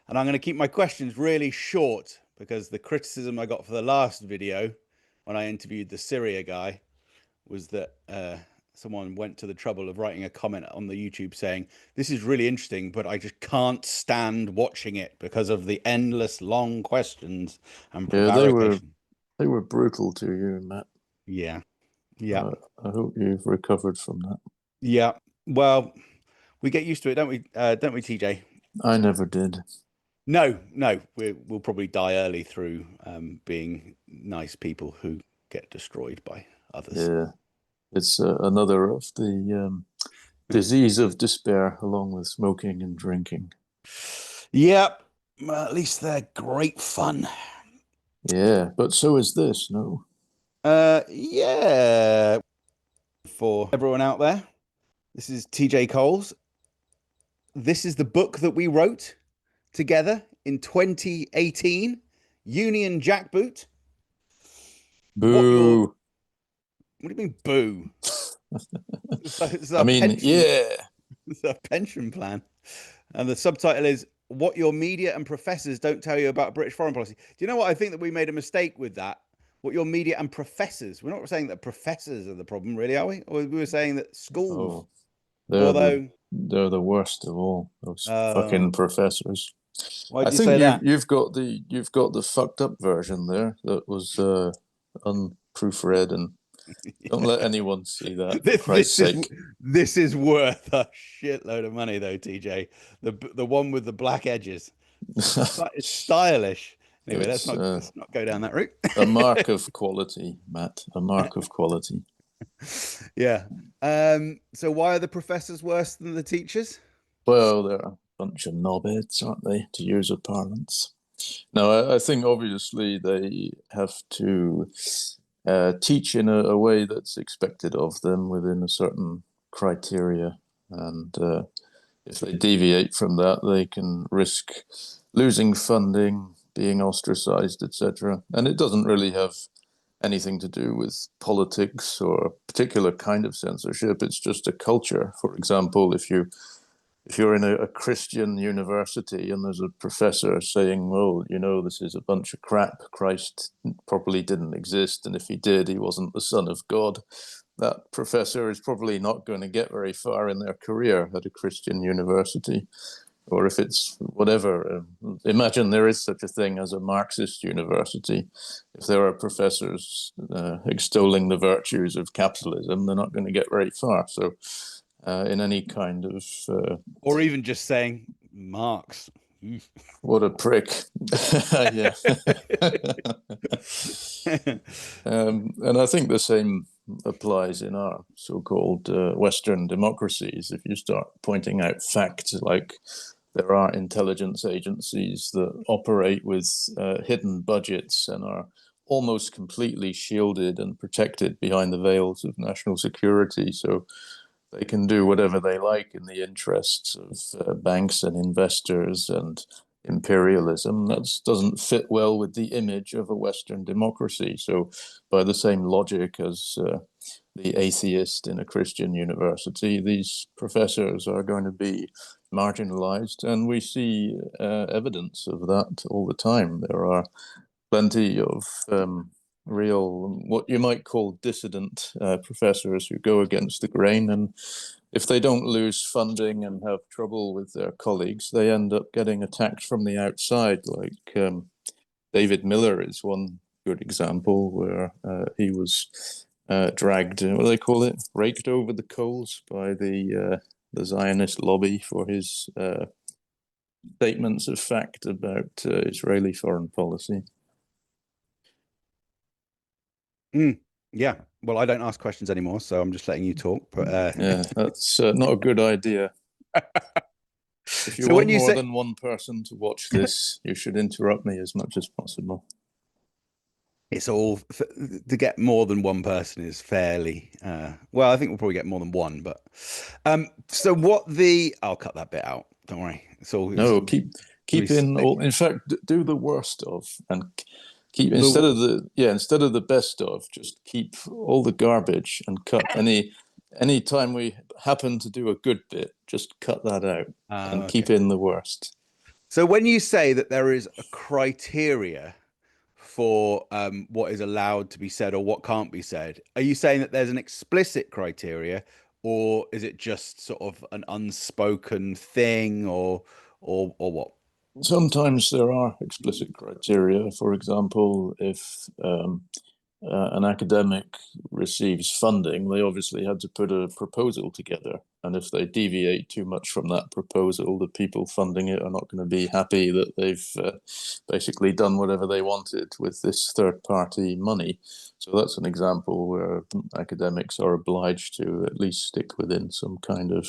And I'm going to keep my questions really short because the criticism I got for the last video when I interviewed the Syria guy was that someone went to the trouble of writing a comment on the YouTube saying, "This is really interesting, but I just can't stand watching it because of the endless long questions and Yeah, prevarication." they were brutal to you, Matt. Yeah. Yeah. I hope you've recovered from that. Yeah. Well, we get used to it, don't we? Don't we, TJ? I never did. No, no, we'll probably die early through being nice people who get destroyed by others. Yeah, it's another of the disease of despair, along with smoking and drinking. Yep. Well, at least they're great fun. Yeah, but so is this, no? Yeah. For everyone out there, this is TJ Coles. This is the book that we wrote together in 2018, Union Jackboot. What your Boo. what do you mean boo? It's I our mean, pension. yeah. It's our pension plan. And the subtitle is "What Your Media and Professors Don't Tell You About British Foreign Policy." Do you know what? I think that we made a mistake with that. What your media and professors. We're not saying that professors are the problem, really, are we? Or we were saying that schools. Oh, they're the Although, they're the worst of all, those uh, fucking professors. why I do you think say that? you've got the fucked up version there that was unproofread, and don't let anyone see that for This Christ's this is sake. this is worth a shitload of money, though, TJ. The one with the black edges. It's stylish. Anyway, It's let's not go down that route. a mark of quality, Matt. A mark of quality. Yeah. So why are the professors worse than the teachers? Well, they're a bunch of knobheads, aren't they, to use a parlance? No, I think obviously they have to teach in a way that's expected of them within a certain criteria. And if they deviate from that, they can risk losing funding, being ostracized, etc. And it doesn't really have anything to do with politics or a particular kind of censorship. It's just a culture. For example, if you're in a Christian university and there's a professor saying, well, you know, this is a bunch of crap, Christ probably didn't exist, and if he did, he wasn't the Son of God, that professor is probably not going to get very far in their career at a Christian university. Or if it's whatever, imagine there is such a thing as a Marxist university. If there are professors extolling the virtues of capitalism, they're not going to get very far. So in any kind of Or even just saying Marx. what a prick. Yeah. And I think the same applies in our so-called Western democracies. If you start pointing out facts like there are intelligence agencies that operate with hidden budgets and are almost completely shielded and protected behind the veils of national security. So they can do whatever they like in the interests of banks and investors and imperialism. That doesn't fit well with the image of a Western democracy. So, by the same logic as the atheist in a Christian university, these professors are going to be marginalized. And we see evidence of that all the time. There are plenty of real, what you might call dissident professors who go against the grain. And if they don't lose funding and have trouble with their colleagues, they end up getting attacked from the outside. Like David Miller is one good example where he was dragged, what do they call it, raked over the coals by the Zionist lobby for his statements of fact about Israeli foreign policy. Yeah. Well, I don't ask questions anymore, so I'm just letting you talk. But Yeah, that's not a good idea. If you so when want you more say than one person to watch this, you should interrupt me as much as possible. it's all to get more than one person is fairly well, I think we'll probably get more than one, but so what the I'll cut that bit out. Don't worry. It's No, all keep in all. In fact, do the worst of, and keep the instead of the best of, just keep all the garbage and cut any time we happen to do a good bit, just cut that out and okay. keep in the worst. So when you say that there is a criteria for what is allowed to be said or what can't be said, are you saying that there's an explicit criteria, or is it just sort of an unspoken thing, or what? Sometimes there are explicit criteria. For example, if an academic receives funding, they obviously had to put a proposal together. And if they deviate too much from that proposal, the people funding it are not going to be happy that they've basically done whatever they wanted with this third party money. So that's an example where academics are obliged to at least stick within some kind of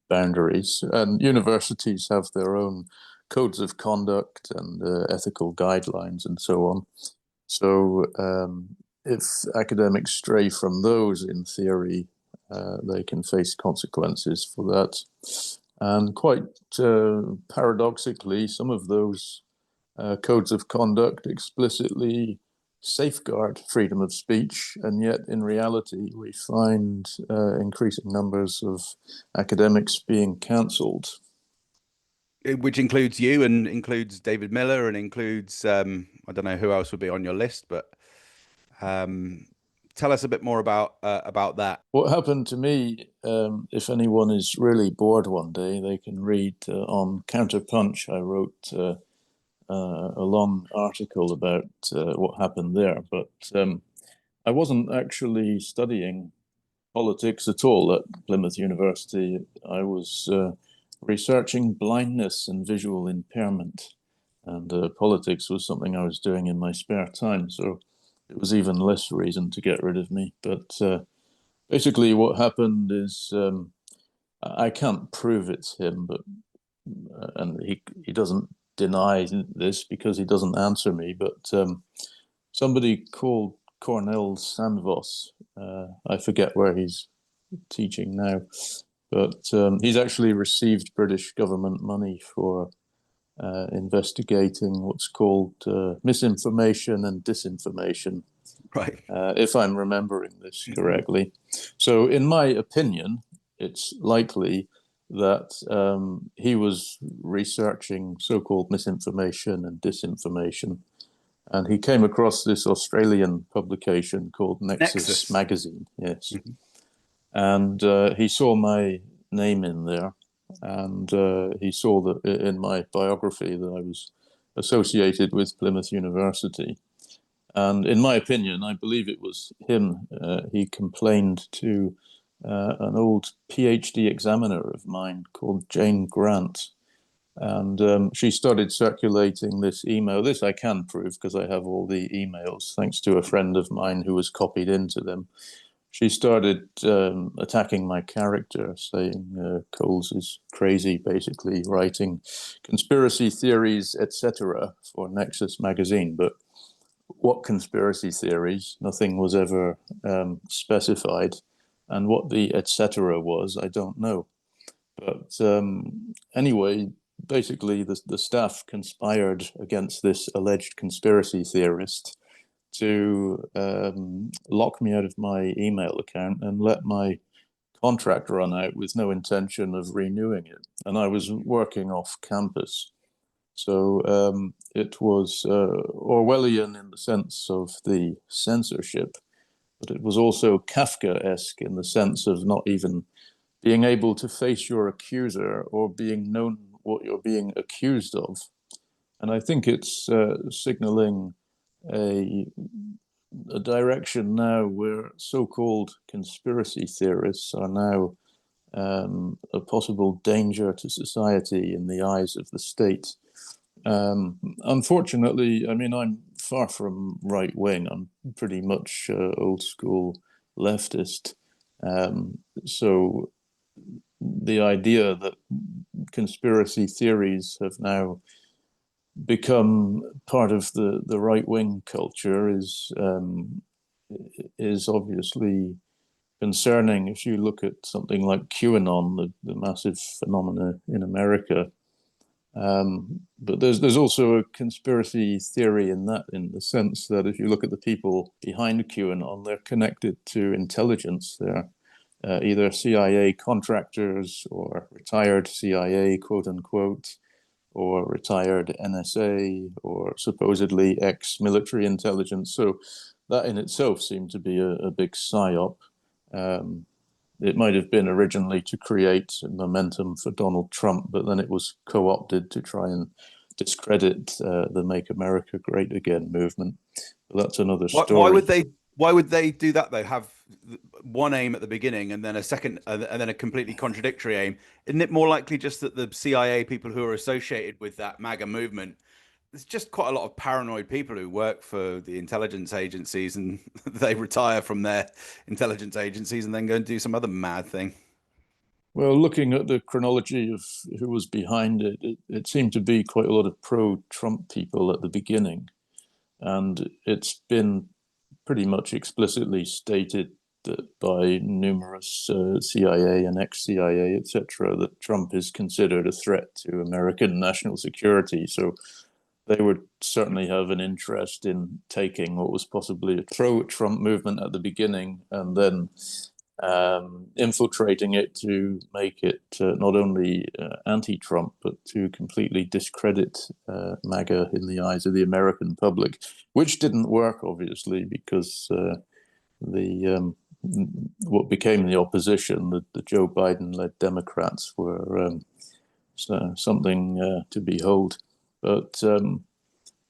boundaries. And universities have their own codes of conduct and ethical guidelines and so on. So if academics stray from those, in theory, they can face consequences for that. And quite paradoxically, some of those codes of conduct explicitly safeguard freedom of speech, and yet in reality, we find increasing numbers of academics being cancelled. Which includes you and includes David Miller and includes I don't know who else would be on your list, but um, tell us a bit more about that. What happened to me, if anyone is really bored one day, they can read on Counterpunch. I wrote a long article about what happened there, but I wasn't actually studying politics at all at Plymouth University. I was researching blindness and visual impairment, and politics was something I was doing in my spare time. So it was even less reason to get rid of me. But basically, what happened is I can't prove it's him, but and he doesn't deny this because he doesn't answer me. But somebody called Cornel Sandvos, I forget where he's teaching now, but he's actually received British government money for investigating what's called misinformation and disinformation, Right. if I'm remembering this correctly. So, in my opinion, it's likely that he was researching so-called misinformation and disinformation, and he came across this Australian publication called Nexus Nexus. magazine. Yes, Mhm. and he saw my name in there, and he saw that in my biography that I was associated with Plymouth University. And in my opinion, I believe it was him. He complained to an old PhD examiner of mine called Jane Grant. And she started circulating this email. This I can prove because I have all the emails, thanks to a friend of mine who was copied into them. She started attacking my character, saying Coles is crazy, basically writing conspiracy theories, etc., for Nexus magazine. But what conspiracy theories? Nothing was ever specified, and what the etc. was, I don't know. But anyway, basically, the staff conspired against this alleged conspiracy theorist to lock me out of my email account and let my contract run out with no intention of renewing it. And I was working off campus. So it was Orwellian in the sense of the censorship, but it was also Kafkaesque in the sense of not even being able to face your accuser or being known what you're being accused of. And I think it's signaling a, a direction now where so-called conspiracy theorists are now a possible danger to society in the eyes of the state. Unfortunately, I mean, I'm far from right wing. I'm pretty much old school leftist. So the idea that conspiracy theories have now become part of the right wing culture is obviously concerning. If you look at something like QAnon, the massive phenomena in America, but there's also a conspiracy theory in that, in the sense that if you look at the people behind QAnon, they're connected to intelligence. They're either CIA contractors or retired CIA, quote unquote. or retired NSA or supposedly ex-military intelligence. So that in itself seemed to be a big psyop. It might have been originally to create momentum for Donald Trump, but then it was co-opted to try and discredit the Make America Great Again movement. But that's another Why story. would they? Why would they do that though? Have one aim at the beginning and then a second, and then a completely contradictory aim. Isn't it more likely just that the CIA people who are associated with that MAGA movement, there's just quite a lot of paranoid people who work for the intelligence agencies, and they retire from their intelligence agencies and then go and do some other mad thing. Well, looking at the chronology of who was behind it, it seemed to be quite a lot of pro-Trump people at the beginning. And it's been pretty much explicitly stated that by numerous CIA and ex-CIA, etc., that Trump is considered a threat to American national security. So they would certainly have an interest in taking what was possibly a pro-Trump movement at the beginning and then infiltrating it to make it not only anti-Trump, but to completely discredit MAGA in the eyes of the American public, which didn't work, obviously, because the what became the opposition, the Joe Biden-led Democrats, were something to behold. But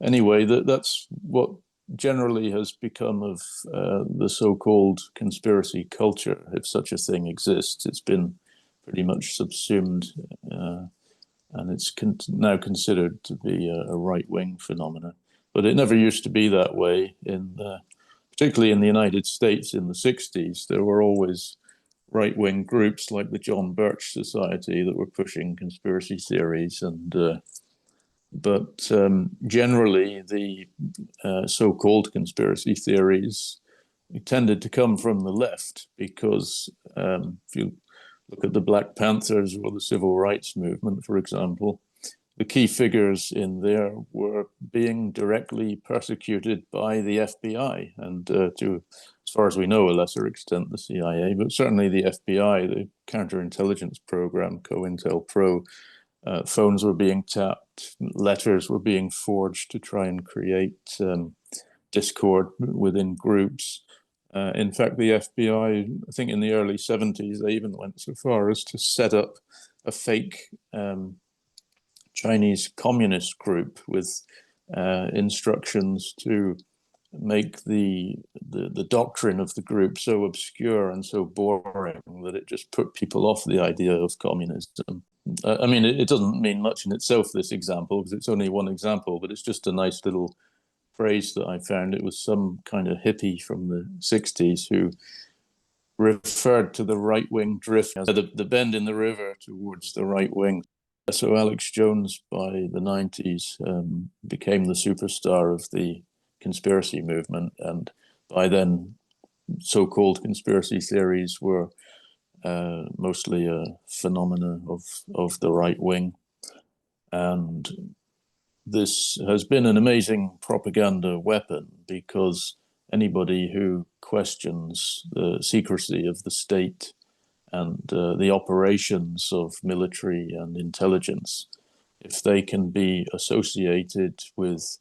anyway, that's what generally has become of the so-called conspiracy culture, if such a thing exists. It's been pretty much subsumed, and it's now considered to be a right-wing phenomenon. But it never used to be that way. Particularly in the United States in the 60s, there were always right-wing groups like the John Birch Society that were pushing conspiracy theories, but generally the so-called conspiracy theories tended to come from the left because if you look at the Black Panthers or the Civil Rights Movement, for example, the key figures in there were being directly persecuted by the FBI and to, as far as we know, a lesser extent, the CIA, but certainly the FBI, the counterintelligence program, COINTELPRO. Phones were being tapped, letters were being forged to try and create discord within groups. In fact, the FBI, I think in the early 70s, they even went so far as to set up a fake Chinese communist group with instructions to make the doctrine of the group so obscure and so boring that it just put people off the idea of communism. I mean, it doesn't mean much in itself, this example, because it's only one example, but it's just a nice little phrase that I found. It was some kind of hippie from the 60s who referred to the right-wing drift as the bend in the river towards the right wing. So Alex Jones, by the 90s, became the superstar of the conspiracy movement, and by then so-called conspiracy theories were mostly a phenomena of the right wing. And this has been an amazing propaganda weapon because anybody who questions the secrecy of the state and the operations of military and intelligence, if they can be associated with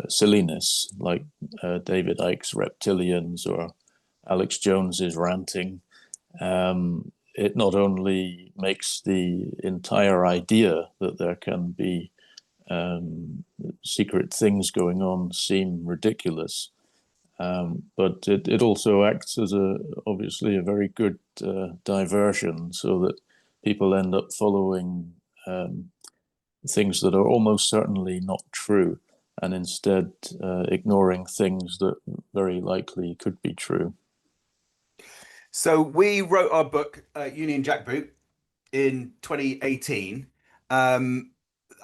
silliness like David Icke's reptilians or Alex Jones's ranting, it not only makes the entire idea that there can be secret things going on seem ridiculous, but it also acts as obviously a very good diversion, so that people end up following things that are almost certainly not true, and instead ignoring things that very likely could be true. So we wrote our book, Union Jackboot, in 2018. Um,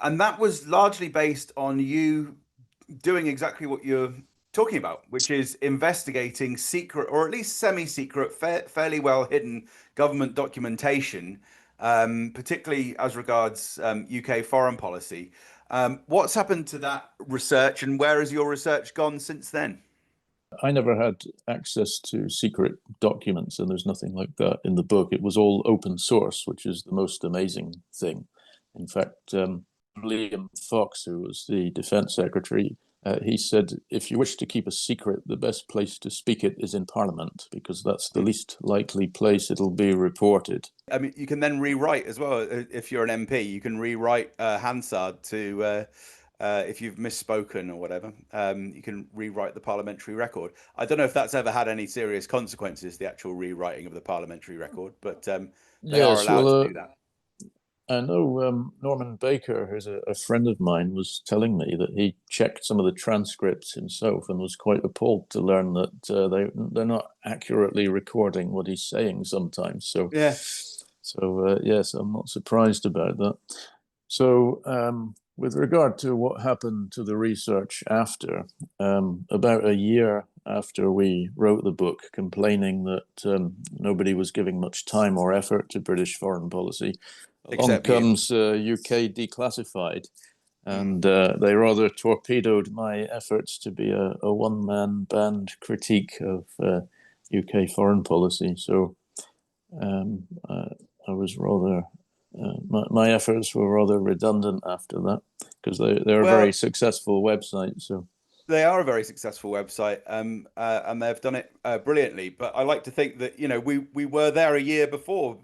and that was largely based on you doing exactly what you're talking about, which is investigating secret or at least semi-secret, fairly well hidden government documentation, particularly as regards UK foreign policy. What's happened to that research, and where has your research gone since then? I never had access to secret documents, and there's nothing like that in the book. It was all open source, which is the most amazing thing. In fact, Liam Fox, who was the defense secretary, he said, if you wish to keep a secret, the best place to speak it is in Parliament, because that's the least likely place it'll be reported. I mean, you can then rewrite as well. If you're an MP, you can rewrite Hansard to if you've misspoken or whatever. You can rewrite the parliamentary record. I don't know if that's ever had any serious consequences, the actual rewriting of the parliamentary record, but they are Yes, allowed well, to do that. I know Norman Baker, who's a friend of mine, was telling me that he checked some of the transcripts himself and was quite appalled to learn that they're not accurately recording what he's saying sometimes. So, Yeah, yes, I'm not surprised about that. So, with regard to what happened to the research after, about a year after we wrote the book, complaining that nobody was giving much time or effort to British foreign policy, along except you. comes UK Declassified, Mm. and they rather torpedoed my efforts to be a one-man band critique of UK foreign policy. So I was rather my efforts were rather redundant after that, because they're a very Well, successful website. So they are a very successful website, and they've done it brilliantly. But I like to think that we were there a year before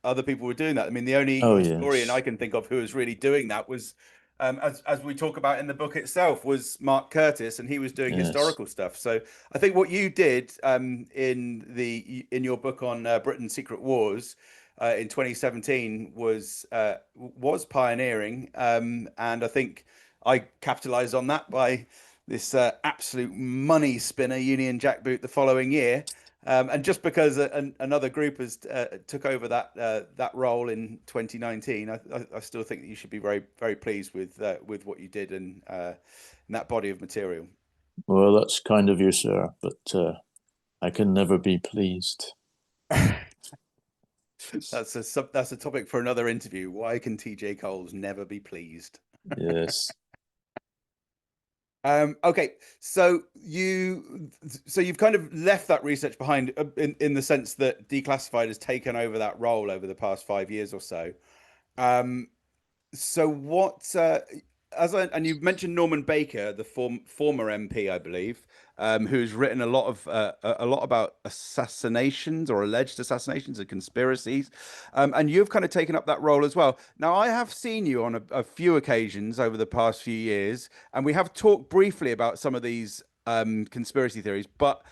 other people were doing that. I mean, the only oh historian I yes, can think of who was really doing that was, as we talk about in the book itself, was Mark Curtis, and he was doing yes. historical stuff. So I think what you did in your book on Britain's Secret Wars. In 2017 was pioneering, and I think I capitalized on that by this absolute money spinner Union Jackboot the following year. And just because another group has took over that role in 2019, I still think that you should be very very pleased with what you did in that body of material. Well, that's kind of you, sir, but I can never be pleased. That's a topic for another interview. Why can TJ Coles never be pleased? Yes. Okay, so you've kind of left that research behind in the sense that Declassified has taken over that role over the past 5 years or so. Um, so what and you've mentioned Norman Baker, the former MP, I believe, who's written a lot about assassinations or alleged assassinations and conspiracies, and you've kind of taken up that role as well. Now, I have seen you on a few occasions over the past few years, and we have talked briefly about some of these conspiracy theories, but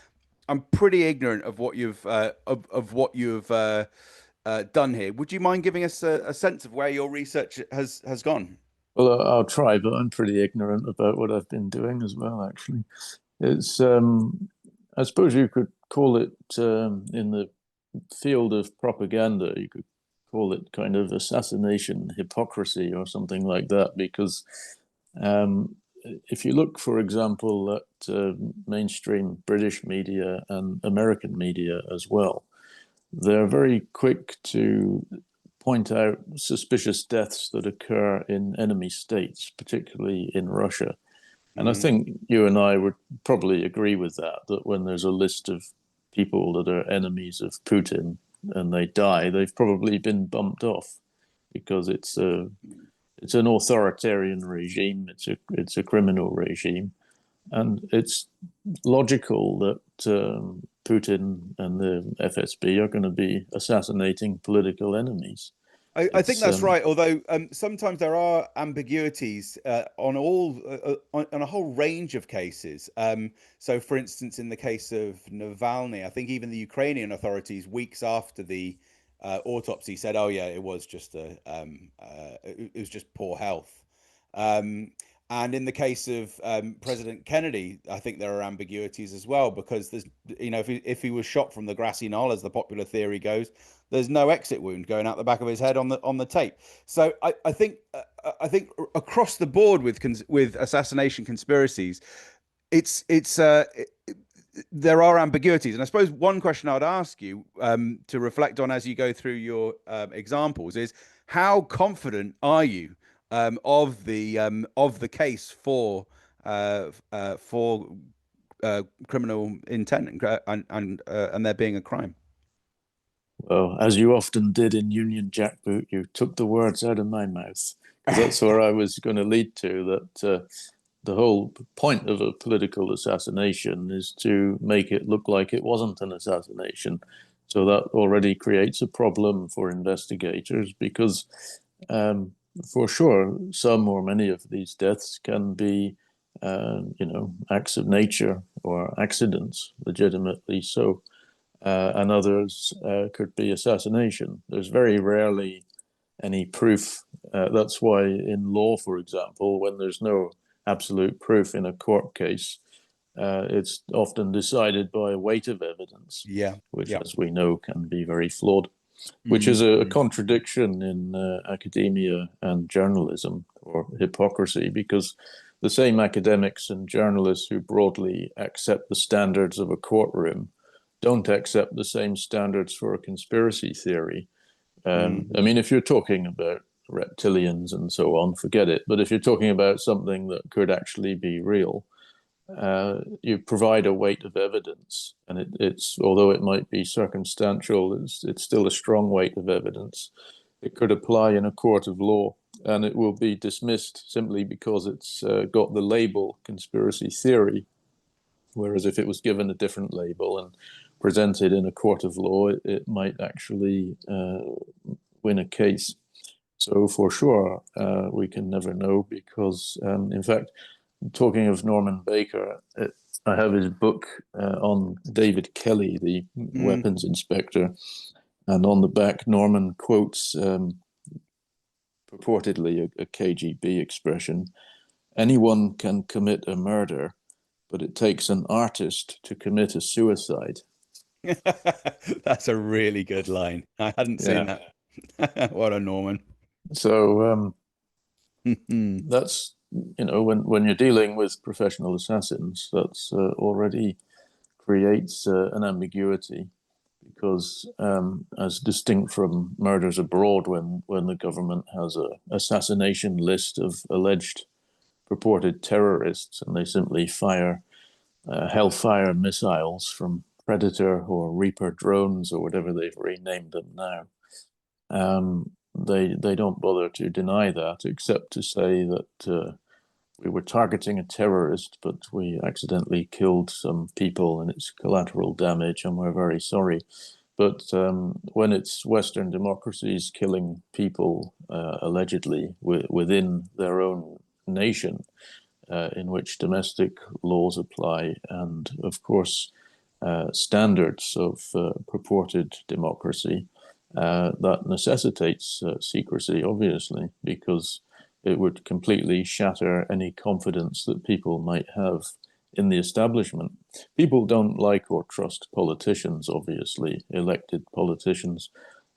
I'm pretty ignorant of what you've done here. Would you mind giving us a sense of where your research has gone? Well, I'll try, but I'm pretty ignorant about what I've been doing as well, actually. It's, I suppose you could call it, in the field of propaganda, you could call it kind of assassination hypocrisy or something like that, because um, if you look, for example, at mainstream British media and American media as well, they're very quick to point out suspicious deaths that occur in enemy states, particularly in Russia. And I Mm. think you and I would probably agree with that, that when there's a list of people that are enemies of Putin and they die, they've probably been bumped off, because it's an authoritarian regime, it's a criminal regime, and it's logical that Putin and the FSB are going to be assassinating political enemies. I think It's that's right. Although sometimes there are ambiguities on a whole range of cases. So, for instance, in the case of Navalny, I think even the Ukrainian authorities, weeks after the autopsy, said, "Oh yeah, it was just poor health." Um, and in the case of President Kennedy, I think there are ambiguities as well because if he was shot from the grassy knoll, as the popular theory goes, there's no exit wound going out the back of his head on the tape. So I think across the board with assassination conspiracies, it's there are ambiguities, and I suppose one question I'd ask you to reflect on as you go through your examples is how confident are you of the case for criminal intent and there being a crime? Well, as you often did in Union Jackboot, you took the words out of my mouth, because that's where I was going to lead to, that the whole point of a political assassination is to make it look like it wasn't an assassination. So that already creates a problem for investigators because, for sure, some or many of these deaths can be, acts of nature or accidents, legitimately so, and others could be assassination. There's very rarely any proof. That's why in law, for example, when there's no absolute proof in a court case, it's often decided by weight of evidence, Yeah, which, yeah. as we know, can be very flawed, which is a Mm-hmm. contradiction in academia and journalism, or hypocrisy, because the same academics and journalists who broadly accept the standards of a courtroom don't accept the same standards for a conspiracy theory. I Mm-hmm. mean, if you're talking about reptilians and so on, forget it. But if you're talking about something that could actually be real, you provide a weight of evidence, and it's although it might be circumstantial, it's still a strong weight of evidence. It could apply in a court of law, and it will be dismissed simply because it's got the label conspiracy theory. Whereas if it was given a different label and presented in a court of law, it might actually win a case. So for sure, we can never know because, in fact, talking of Norman Baker, I have his book on David Kelly, the Mm. weapons inspector, and on the back, Norman quotes purportedly a KGB expression: "Anyone can commit a murder, but it takes an artist to commit a suicide." That's a really good line. I hadn't seen Yeah. that. What a Norman. So Mm-hmm. that's, when you're dealing with professional assassins, that's already creates an ambiguity, because as distinct from murders abroad, when the government has a assassination list of alleged purported terrorists and they simply fire Hellfire missiles from Predator or Reaper drones or whatever they've renamed them now, they don't bother to deny that, except to say that we were targeting a terrorist, but we accidentally killed some people and it's collateral damage, and we're very sorry. But when it's Western democracies killing people allegedly within their own nation, in which domestic laws apply, and of course, standards of purported democracy, that necessitates secrecy, obviously, because it would completely shatter any confidence that people might have in the establishment. People don't like or trust politicians, obviously, elected politicians.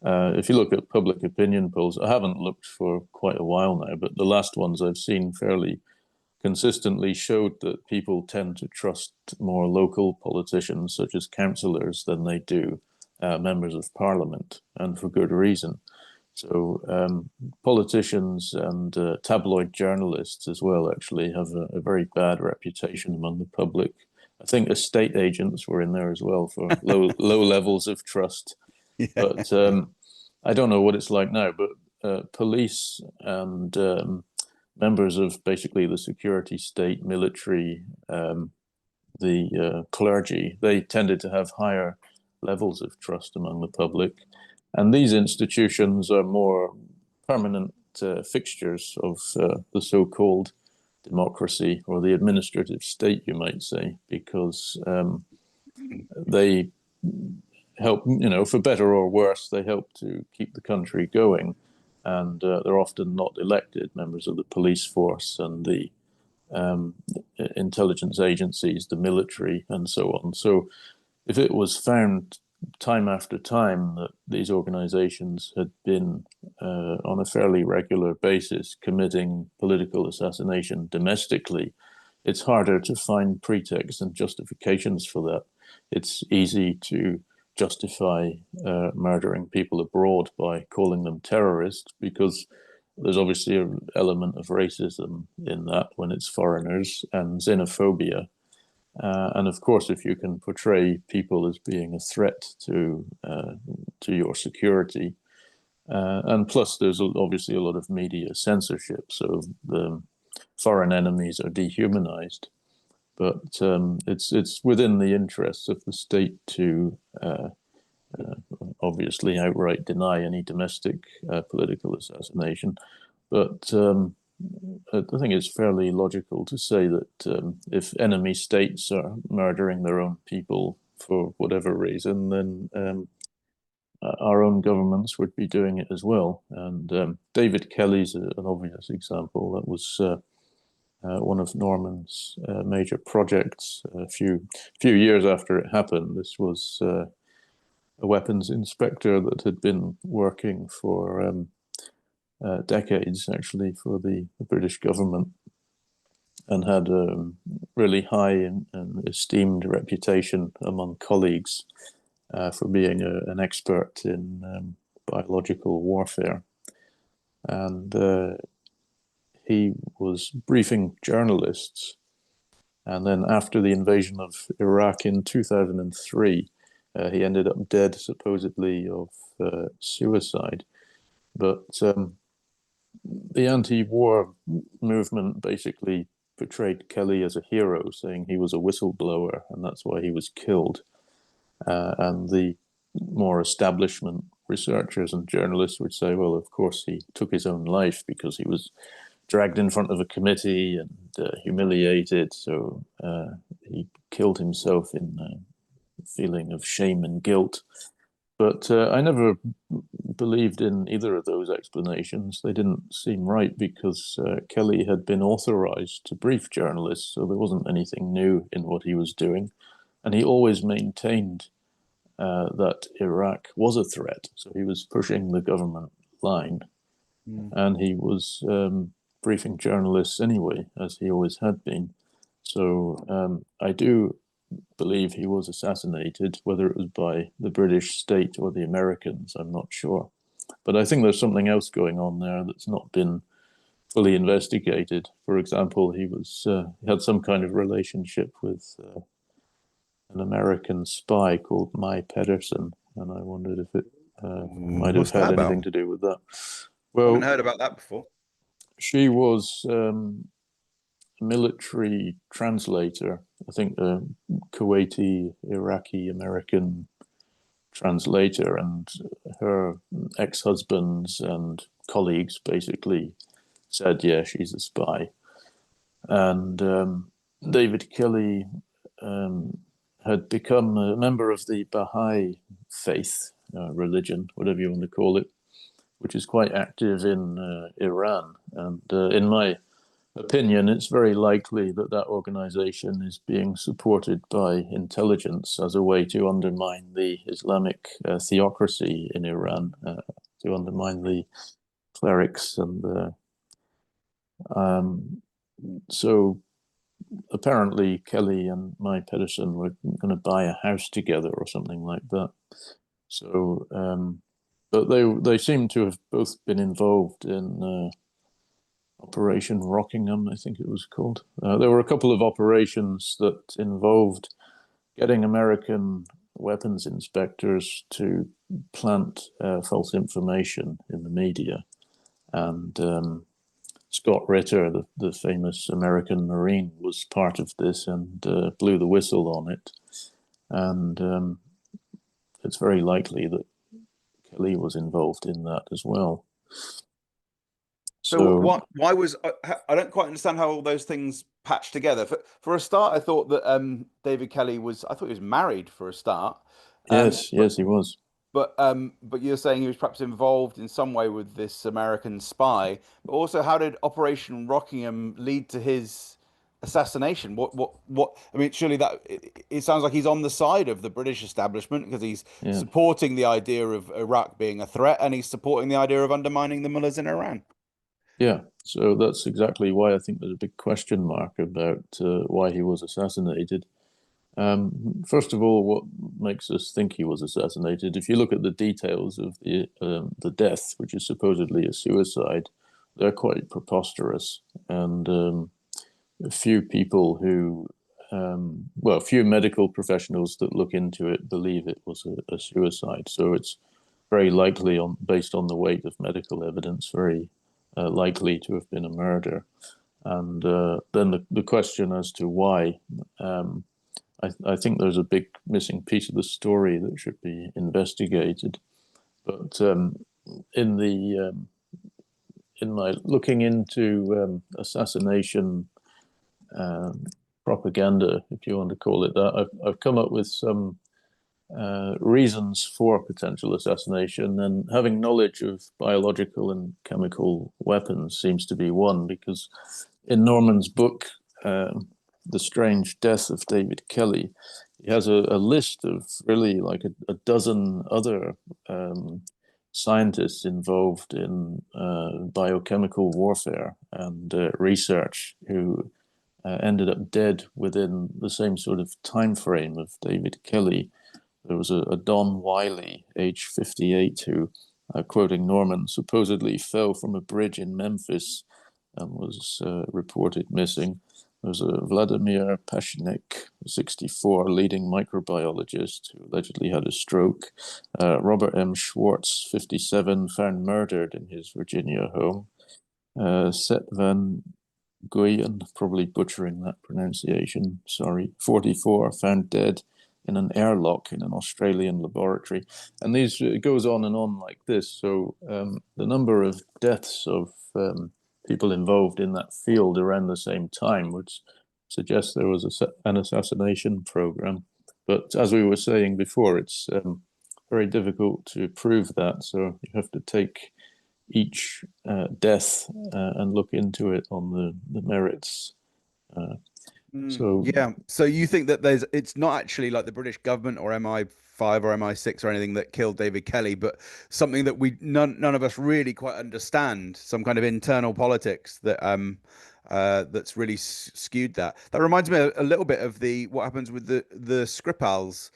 If you look at public opinion polls, I haven't looked for quite a while now, but the last ones I've seen fairly consistently showed that people tend to trust more local politicians, such as councillors, than they do members of parliament, and for good reason. So politicians and tabloid journalists as well actually have a very bad reputation among the public. I think estate agents were in there as well for low levels of trust. Yeah. But I don't know what it's like now. But police and members of basically the security state, military, the clergy, they tended to have higher levels of trust among the public. And these institutions are more permanent fixtures of the so-called democracy, or the administrative state, you might say, because they help, for better or worse, they help to keep the country going. And they're often not elected members of the police force and the intelligence agencies, the military, and so on. So if it was found time after time that these organizations had been on a fairly regular basis committing political assassination domestically, it's harder to find pretexts and justifications for that. It's easy to justify murdering people abroad by calling them terrorists, because there's obviously an element of racism in that when it's foreigners, and xenophobia. And of course, if you can portray people as being a threat to your security, And plus, there's obviously a lot of media censorship, so the foreign enemies are dehumanized. But it's within the interests of the state to obviously outright deny any domestic political assassination. But I think it's fairly logical to say that if enemy states are murdering their own people for whatever reason, then our own governments would be doing it as well. And David Kelly's an obvious example. That was one of Norman's major projects. A few years after it happened, this was a weapons inspector that had been working for decades, actually, for the British government, and had a really high and esteemed reputation among colleagues for being an expert in biological warfare. And he was briefing journalists. And then after the invasion of Iraq in 2003, he ended up dead, supposedly of suicide. But the anti-war movement basically portrayed Kelly as a hero, saying he was a whistleblower and that's why he was killed. And the more establishment researchers and journalists would say, well, of course he took his own life because he was dragged in front of a committee and humiliated, so he killed himself in a feeling of shame and guilt. But I never believed in either of those explanations. They didn't seem right because Kelly had been authorized to brief journalists, so there wasn't anything new in what he was doing. And he always maintained that Iraq was a threat. So he was pushing the government line. And he was briefing journalists anyway, as he always had been. So I do believe he was assassinated. Whether it was by the British state or the Americans, I'm not sure. But I think there's something else going on there that's not been fully investigated. For example, he had some kind of relationship with an American spy called Mai Pedersen, and I wondered if it might have What's that had about? anything to do with that. I haven't Well, heard about that before. she was military translator, I think a Kuwaiti, Iraqi American translator, and her ex-husbands and colleagues basically said, yeah, she's a spy. And David Kelly had become a member of the Baha'i faith, religion, whatever you want to call it, which is quite active in Iran. And in my opinion, it's very likely that that organization is being supported by intelligence as a way to undermine the Islamic theocracy in Iran, to undermine the clerics. And so apparently Kelly and Mai Pedersen were going to buy a house together or something like that. So, but they seem to have both been involved in Operation Rockingham, I think it was called. There were a couple of operations that involved getting American weapons inspectors to plant false information in the media. And Scott Ritter, the famous American Marine, was part of this and blew the whistle on it. And it's very likely that Kelly was involved in that as well. So So why was I don't quite understand how all those things patched together. For a start, I thought that David Kelly I thought he was married for a start. Um, yes, but yes, he was. but you're saying he was perhaps involved in some way with this American spy. But also, how did Operation Rockingham lead to his assassination? What? I mean, surely it sounds like he's on the side of the British establishment because he's Yeah, supporting the idea of Iraq being a threat, and he's supporting the idea of undermining the mullahs in Iran. yeah. So that's exactly why I think there's a big question mark about why he was assassinated. First of all, what makes us think he was assassinated? If you look at the details of the death, which is supposedly a suicide, they're quite preposterous, and a few people few medical professionals that look into it believe it was a suicide. So it's very likely, on based on the weight of medical evidence, very likely to have been a murder. And then the question as to why, I think there's a big missing piece of the story that should be investigated. But in the in my looking into assassination propaganda, if you want to call it that, I've come up with some reasons for potential assassination, and having knowledge of biological and chemical weapons seems to be one, because in Norman's book, The Strange Death of David Kelly, he has a list of really like a dozen other scientists involved in biochemical warfare and research who ended up dead within the same sort of time frame of David Kelly. There was a Don Wiley, age 58, who, quoting Norman, supposedly fell from a bridge in Memphis and was reported missing. There's a Vladimir Pashinek, 64, leading microbiologist who allegedly had a stroke. Robert M. Schwartz, 57, found murdered in his Virginia home. Seth Van Goyen, probably butchering that pronunciation, sorry, 44, found dead in an airlock in an Australian laboratory. And these, it goes on and on like this. So the number of deaths of people involved in that field around the same time would suggest there was an assassination program. But as we were saying before, it's very difficult to prove that. So you have to take each death and look into it on the merits. So Yeah. So you think that it's not actually like the British government or MI5 or MI6 or anything that killed David Kelly, but something that none of us really quite understand, some kind of internal politics that that's really skewed that. That reminds me a little bit of the what happens with the Skripals,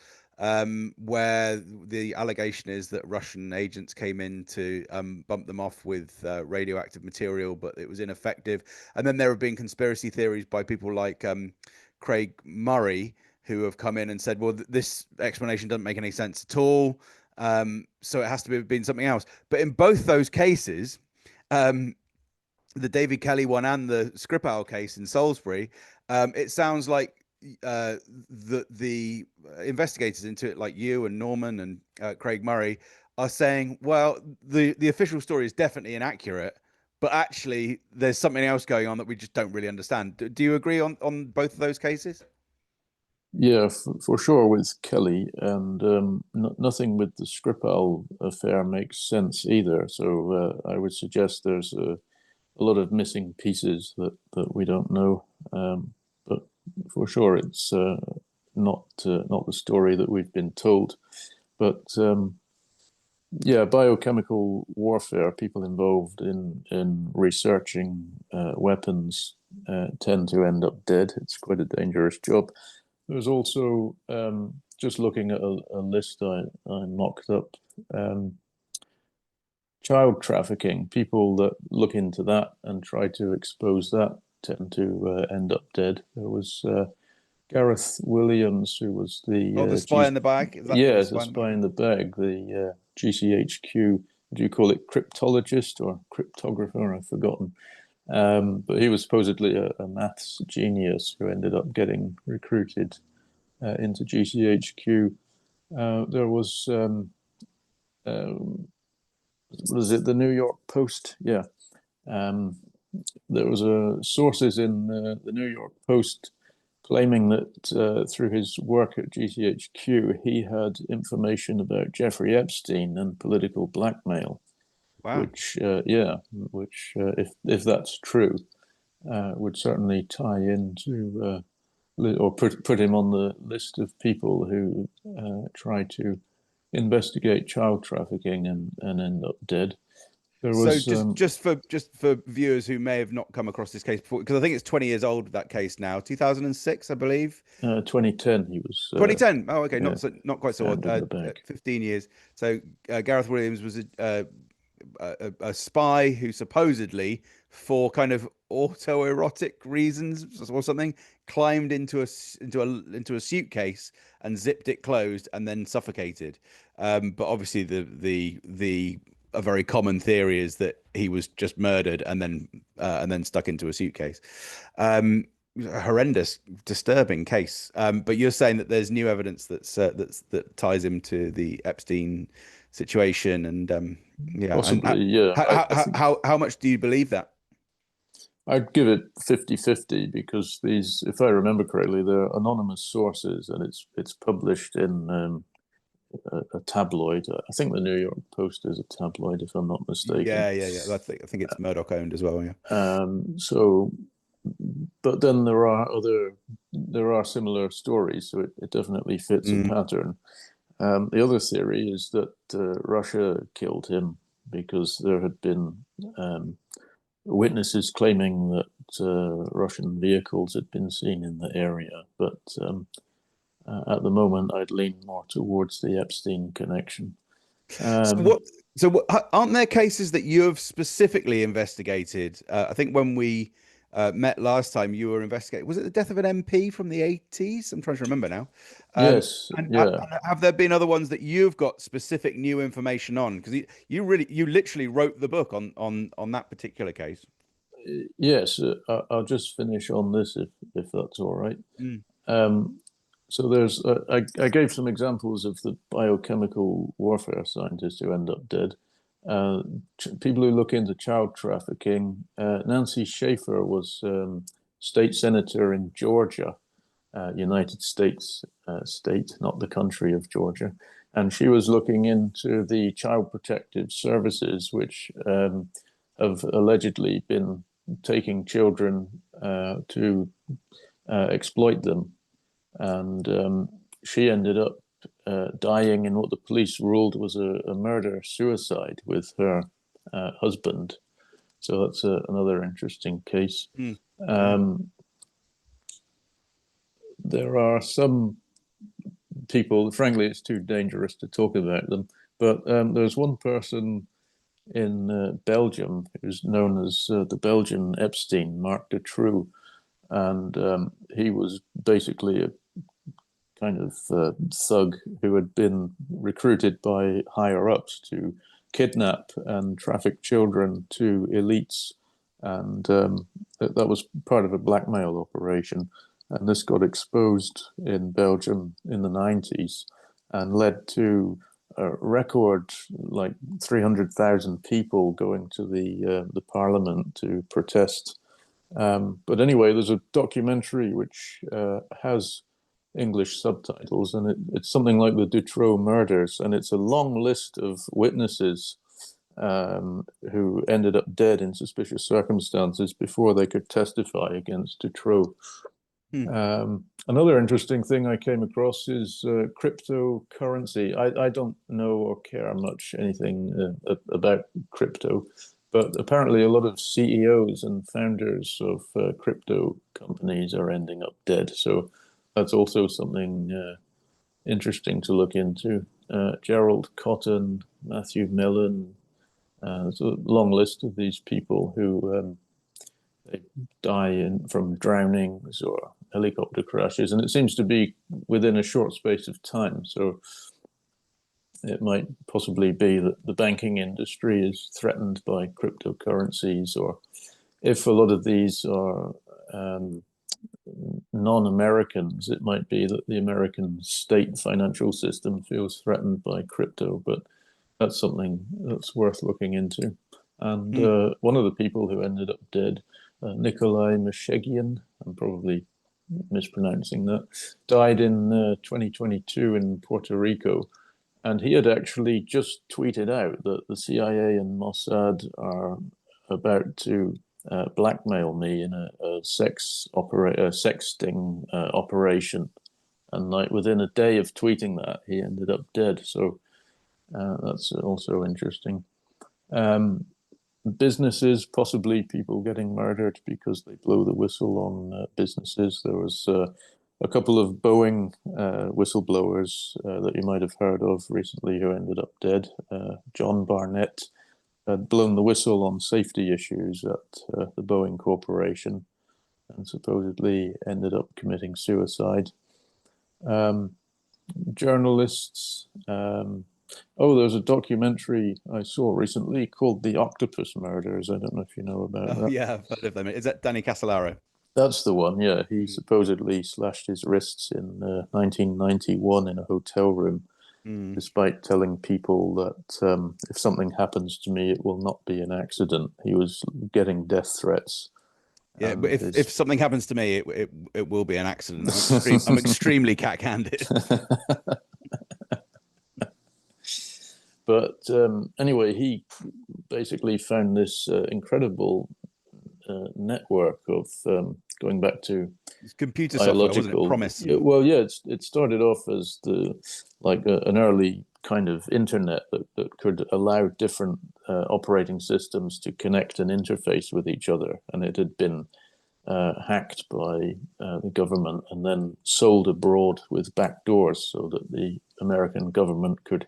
where the allegation is that Russian agents came in to bump them off with radioactive material, but it was ineffective. And then there have been conspiracy theories by people like Craig Murray, who have come in and said, well, this explanation doesn't make any sense at all. So it has to have been something else. But in both those cases, um, the David Kelly one and the Skripal case in Salisbury, it sounds like the investigators into it, like you and Norman and Craig Murray, are saying, well, the official story is definitely inaccurate, but actually there's something else going on that we just don't really understand. Do you agree on both of those cases? yeah, for sure with Kelly, and nothing with the Skripal affair makes sense either. So I would suggest there's a lot of missing pieces that we don't know. But for sure, it's not the story that we've been told. But yeah, biochemical warfare, people involved in researching weapons tend to end up dead. It's quite a dangerous job. There's also, just looking at a list I mocked up, child trafficking. People that look into that and try to expose that tend to end up dead. There was Gareth Williams, who was Oh, the the spy in the bag. Is that the yeah, the spy in the spy bag? in the bag, the GCHQ. Do you call it cryptologist or cryptographer? I've forgotten. But he was supposedly a maths genius who ended up getting recruited into GCHQ. There was was it the New York Post? Yeah. Um, there was sources in the New York Post claiming that through his work at GCHQ, he had information about Jeffrey Epstein and political blackmail. Wow. Which, yeah, which if that's true, would certainly tie into or put him on the list of people who try to investigate child trafficking and end up dead. There So was just for viewers who may have not come across this case before, because I think it's 20 years old, that case now, 2006, I believe. 2010. He was 2010. Oh, okay, yeah, not quite so old. found in the bag. 15 years. So Gareth Williams was a spy who supposedly, for kind of autoerotic reasons or something, climbed into a suitcase and zipped it closed and then suffocated. But obviously, the a very common theory is that he was just murdered and then stuck into a suitcase. A horrendous, disturbing case. But you're saying that there's new evidence that ties him to the Epstein situation, and yeah, and Possibly, yeah. I think how much do you believe that? I'd give it 50-50 because these, if I remember correctly, they're anonymous sources and it's published in a tabloid. I think the New York Post is a tabloid, if I'm not mistaken. Yeah. I think it's Murdoch owned as well. Yeah. So, but then there are similar stories, so it definitely fits a Mm. pattern. The other theory is that Russia killed him because there had been witnesses claiming that Russian vehicles had been seen in the area. But at the moment, I'd lean more towards the Epstein connection. So Um, what? Aren't there cases that you have specifically investigated? I think when we met last time, you were investigating. Was it the death of an MP from the 80s? I'm trying to remember now. yes, yeah. And have there been other ones that you've got specific new information on? Because you literally wrote the book on that particular case. Yes, I'll just finish on this if that's all right. Mm. Um, so I gave some examples of the biochemical warfare scientists who end up dead. Uh, People who look into child trafficking. Nancy Schaefer was state senator in Georgia, United States state, not the country of Georgia, and she was looking into the child protective services, which have allegedly been taking children to exploit them. And she ended up dying in what the police ruled was a murder suicide with her husband. So that's another interesting case. Mm. Mm. Um, there are some people, frankly, it's too dangerous to talk about them, but there's one person in Belgium who's known as the Belgian Epstein, Mark de True, and he was basically a kind of thug who had been recruited by higher ups to kidnap and traffic children to elites, and that was part of a blackmail operation. And this got exposed in Belgium in the 90s and led to a record like 300,000 people going to the parliament to protest. But anyway, there's a documentary which has English subtitles, and it's something like the Dutroux murders, and it's a long list of witnesses who ended up dead in suspicious circumstances before they could testify against Dutroux. Mm. Another interesting thing I came across is cryptocurrency. I don't know or care much anything about crypto, but apparently a lot of CEOs and founders of crypto companies are ending up dead. So that's also something interesting to look into. Gerald Cotton, Matthew Mellon. There's a long list of these people who they die from drownings or helicopter crashes, and it seems to be within a short space of time. So it might possibly be that the banking industry is threatened by cryptocurrencies, or if a lot of these are non-Americans, it might be that the American state financial system feels threatened by crypto, but that's something that's worth looking into. And Mm. one of the people who ended up dead, Nikolai Meshegian, I'm probably mispronouncing that, died in 2022 in Puerto Rico. And he had actually just tweeted out that the CIA and Mossad are about to blackmail me in a sexting operation. And like within a day of tweeting that, he ended up dead. So that's also interesting. Businesses, possibly people getting murdered because they blow the whistle on businesses. There was a couple of Boeing whistleblowers that you might have heard of recently who ended up dead. John Barnett had blown the whistle on safety issues at the Boeing Corporation and supposedly ended up committing suicide. Um, Journalists. There's a documentary I saw recently called The Octopus Murders. I don't know if you know about Oh that. yeah, I've heard of them. Is that Danny Casolaro? That's the one, yeah. He Mm. supposedly slashed his wrists in 1991 in a hotel room, Mm. despite telling people that if something happens to me, it will not be an accident. He was getting death threats. Yeah, but And if something happens to me, it will be an accident. I'm extremely cat-handed. But anyway, he basically found this incredible network of going back to It's computer software, wasn't it? biological. Promise. Yeah, well, yeah, it started off as an early kind of internet that could allow different operating systems to connect and interface with each other, and it had been hacked by the government and then sold abroad with backdoors so that the American government could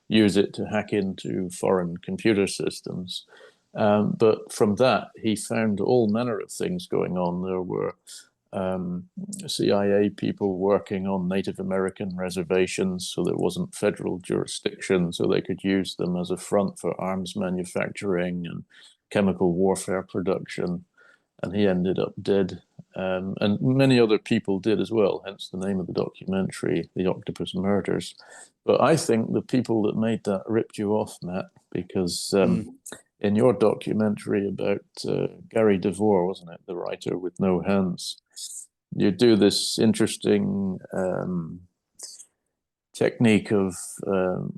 use it to hack into foreign computer systems. But from that, he found all manner of things going on. There were CIA people working on Native American reservations, so there wasn't federal jurisdiction, so they could use them as a front for arms manufacturing and chemical warfare production. And he ended up dead. And many other people did as well, hence the name of the documentary, The Octopus Murders. But I think the people that made that ripped you off, Matt, because Mm. in your documentary about Gary DeVore, wasn't it, the writer with no hands, you do this interesting technique of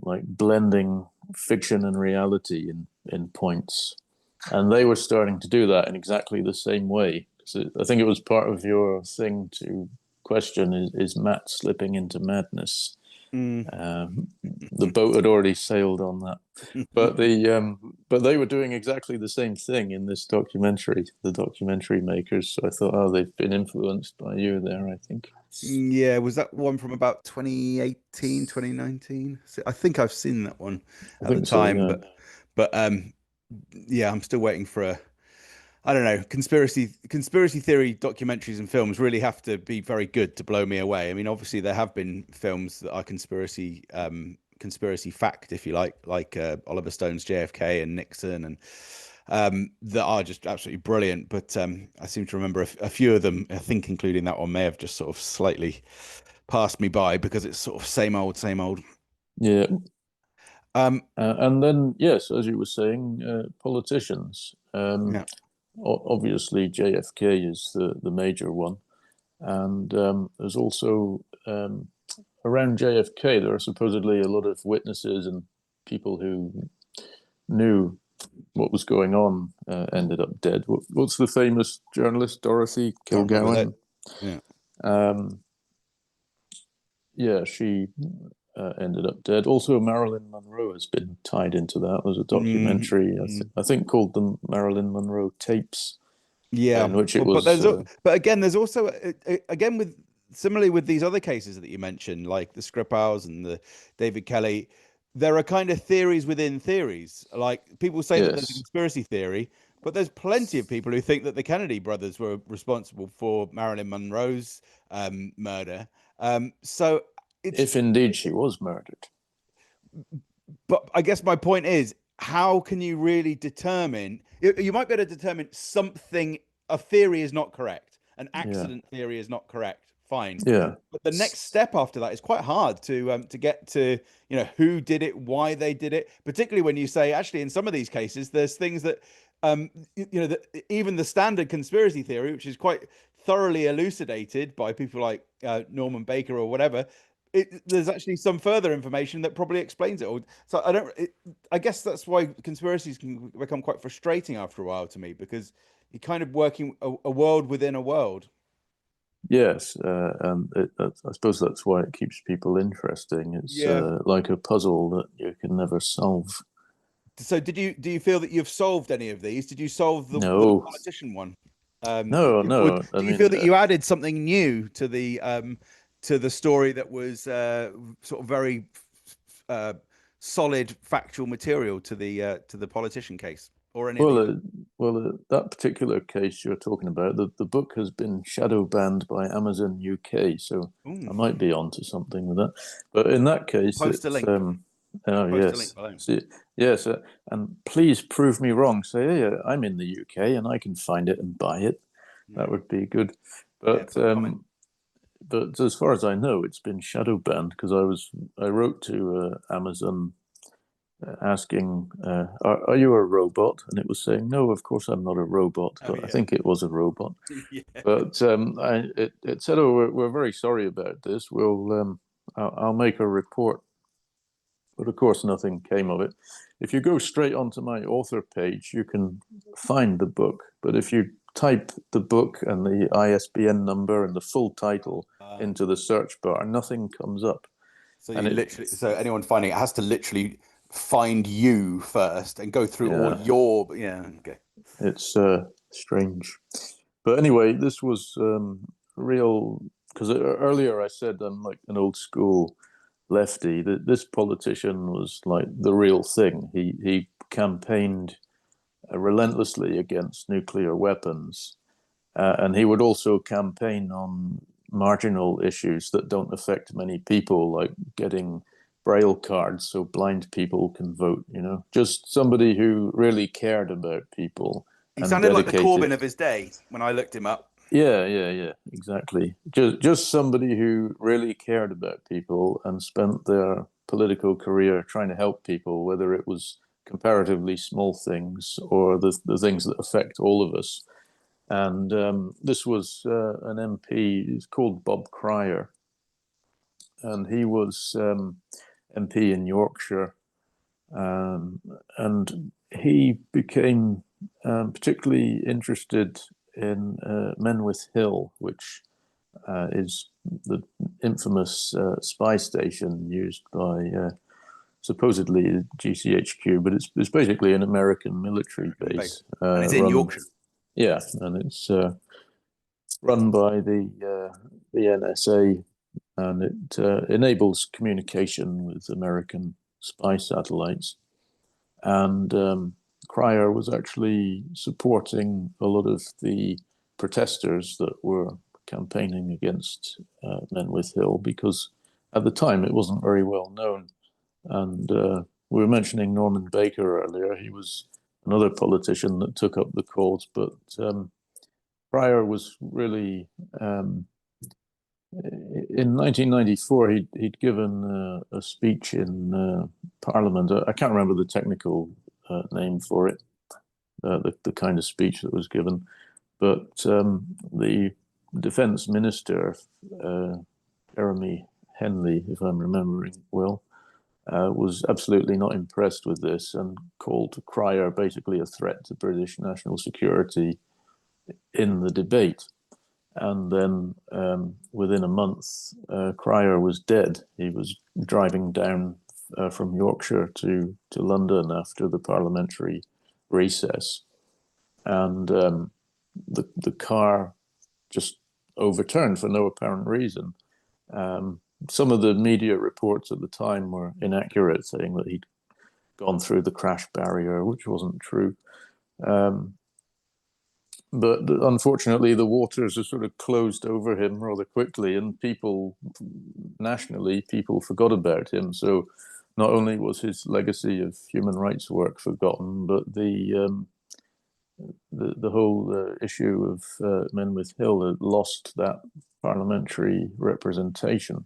like blending fiction and reality in points. And they were starting to do that in exactly the same way. So I think it was part of your thing to question is Matt slipping into madness? Mm. The boat had already sailed on that, but they were doing exactly the same thing in this documentary, the documentary makers. So I thought, oh, they've been influenced by you there, I think. Yeah, was that one from about 2018, 2019? I think I've seen that one I at the think so, time, yeah. but yeah, I'm still waiting for a I don't know, conspiracy theory documentaries and films really have to be very good to blow me away. I mean, obviously there have been films that are conspiracy fact, if you like Oliver Stone's JFK and Nixon, and that are just absolutely brilliant. But I seem to remember a few of them, I think, including that one, may have just sort of slightly passed me by because it's sort of same old, same old. Yeah. Um, And then, yes, as you were saying, politicians. yeah. Obviously, JFK is the major one. And there's also around JFK, there are supposedly a lot of witnesses and people who knew what was going on ended up dead. What's the famous journalist, Dorothy Can't remember that. Kilgallen? Yeah. Um, yeah, she ended up dead. Also, Marilyn Monroe has been tied into that. There's a Mm, documentary, mm. I think, called the Marilyn Monroe tapes, Yeah, in which it well, but was, but again, there's also again with similarly with these other cases that you mentioned, like the Skripals and the David Kelly, there are kind of theories within theories. Like people say that there's a yes, conspiracy theory, but there's plenty of people who think that the Kennedy brothers were responsible for Marilyn Monroe's murder. So it's if indeed she was murdered. But I guess my point is, how can you really determine? You might be able to determine something, a theory is not correct, an Yeah, accident theory is not correct. Fine, yeah. but the next step after that is quite hard to get to. Who did it, why they did it. Particularly when you say, actually, in some of these cases, there's things that that even the standard conspiracy theory, which is quite thoroughly elucidated by people like Norman Baker or whatever, there's actually some further information that probably explains it all. So I guess that's why conspiracies can become quite frustrating after a while to me because you're kind of working a world within a world. Yes, and I suppose that's why it keeps people interesting. It's Yeah. like a puzzle that you can never solve. So do you feel that you've solved any of these? Did you solve the No, politician one? no, Or no. I do you feel mean, that you added something new to the story that was sort of very uh, solid factual material to the politician case or any of Well, the other. that particular case you're talking about, the book has been shadow banned by Amazon UK, so I Ooh, might be onto something with that. But in that case, post a it's link. oh Post a link yes, below. see, yes, and please prove me wrong. Say, hey, I'm in the UK and I can find it and buy it. That would be good. Yeah, But put a comment. but as far as I know, it's been shadow banned because I wrote to Amazon asking, are you a robot? And it was saying, no, of course I'm not a robot, Oh but I yeah, think it was a robot. yeah. But it said, oh, we're very sorry about this. I'll make a report. But of course, nothing came of it. If you go straight onto my author page, you can find the book. But if you type the book and the ISBN number and the full title Uh, into the search bar, nothing comes up. so And you it, literally, so anyone finding it has to literally find you first and go through all yeah, your, yeah, okay. it's strange. But anyway, this was real because earlier I said I'm like an old school lefty. That this politician was like the real thing. He campaigned relentlessly against nuclear weapons, and he would also campaign on marginal issues that don't affect many people, like getting braille cards so blind people can vote. You know, just somebody who really cared about people He and sounded like the Corbyn dedicated. of his day when I looked him up. Yeah, exactly. Just somebody who really cared about people and spent their political career trying to help people, whether it was comparatively small things or the things that affect all of us. And this was an MP. He's called Bob Cryer, and he was MP in Yorkshire, um, and he became particularly interested in Menwith Hill, which is the infamous spy station used by supposedly GCHQ, but it's basically an American military American base. base And it's in run, Yorkshire. yeah, and it's run by the NSA, and it enables communication with American spy satellites. And Cryer was actually supporting a lot of the protesters that were campaigning against Menwith Hill because at the time it wasn't very well known. And we were mentioning Norman Baker earlier. He was another politician that took up the cause, but Cryer was really in 1994, he'd given a speech in Parliament. I can't remember the technical name for it, the kind of speech that was given, but the defence minister, Jeremy Henley, if I'm remembering well, was absolutely not impressed with this and called Cryer basically a threat to British national security in the debate. And then within a month, Cryer was dead. He was driving down from Yorkshire to London after the parliamentary recess, and the car just overturned for no apparent reason. Some of the media reports at the time were inaccurate, saying that he'd gone through the crash barrier, which wasn't true. Um, but unfortunately, the waters are sort of closed over him rather quickly, and people nationally, people forgot about him. So not only was his legacy of human rights work forgotten, but the whole issue of Menwith Hill had lost that parliamentary representation.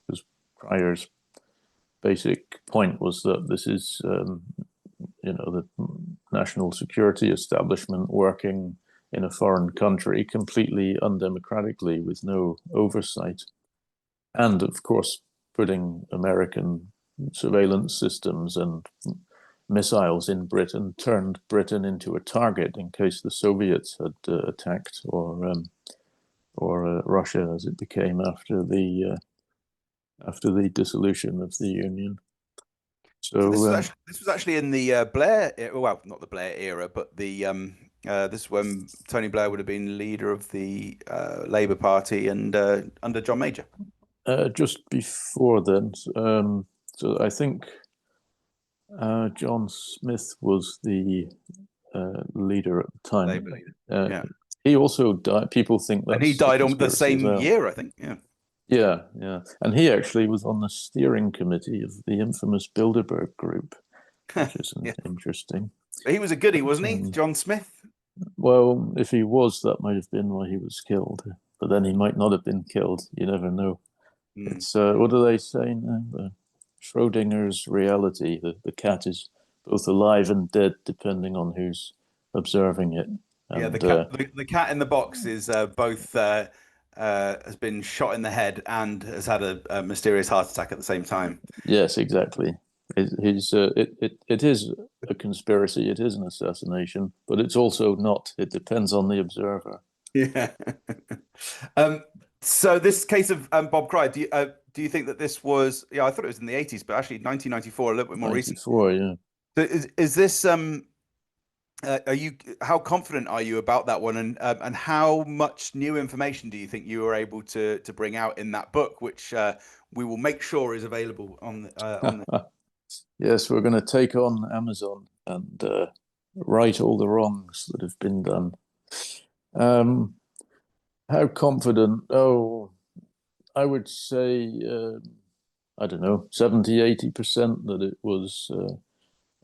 Because Cryer's basic point was that this is, the national security establishment working in a foreign country completely undemocratically with no oversight. And of course, putting American surveillance systems and missiles in Britain turned Britain into a target in case the Soviets had attacked, or Russia as it became after the dissolution of the Union. So So this was actually in the Blair era, well, not the Blair era, but the this is when Tony Blair would have been leader of the Labour Party and under John Major. just before then, so I think John Smith was the leader at the time. Labour leader. Uh, Yeah. he also died. People think And he that's a died on the conspiracy as same well. year, I think. Yeah. Yeah, yeah. And he actually was on the steering committee of the infamous Bilderberg group, which is Yeah. interesting. But he was a goodie, But, wasn't he? John Smith? well, if he was, that might have been why he was killed. But then he might not have been killed. You never know. Mm. It's what do they say now? Schrodinger's reality. The cat is both alive and dead, depending on who's observing it. Yeah, And the cat in the box is both has been shot in the head and has had a mysterious heart attack at the same time. yes, exactly. It is a conspiracy. It is an assassination, but it's also not. It depends on the observer. Yeah. um, so this case of Bob Cryer, do you think that this was? Yeah, I thought it was in the 80s, but actually 1994, a little bit more recent. 94, yeah. So is this are you how confident are you about that one, and how much new information do you think you were able to bring out in that book, which we will make sure is available on the Yes, we're going to take on Amazon and right all the wrongs that have been done. Um, how confident? Oh, I would say, I don't know, 70, 80% that it was